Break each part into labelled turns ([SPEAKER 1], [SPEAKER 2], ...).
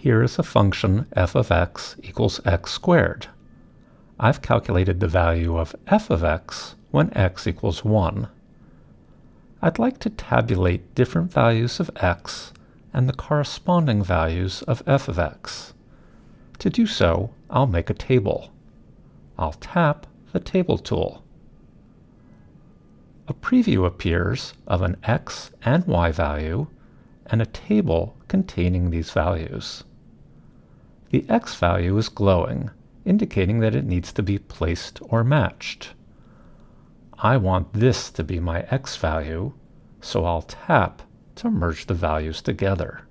[SPEAKER 1] Here is a function f of x equals x squared. I've calculated the value of f of x when x equals 1. I'd like to tabulate different values of x and the corresponding values of f of x. To do so, I'll make a table. I'll tap the Table tool. A preview appears of an x and y value and a table containing these values. The x value is glowing, indicating that it needs to be placed or matched. I want this to be my x value, so I'll tap to merge the values together.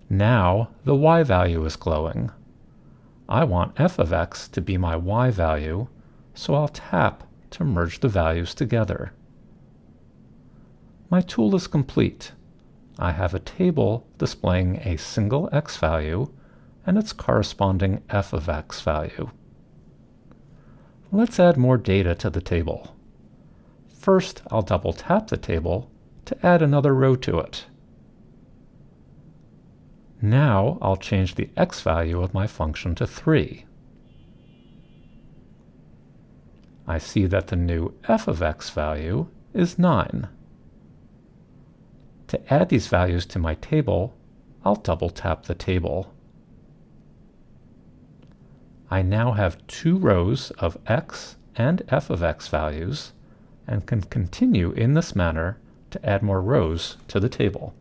[SPEAKER 1] Now the y value is glowing. I want f of x to be my y value, so I'll tap to merge the values together. My tool is complete. I have a table displaying a single x value and its corresponding f of x value. Let's add more data to the table. First, I'll double tap the table to add another row to it. Now I'll change the x value of my function to 3. I see that the new f of x value is 9. To add these values to my table, I'll double tap the table. I now have 2 rows of x and f of x values and can continue in this manner to add more rows to the table.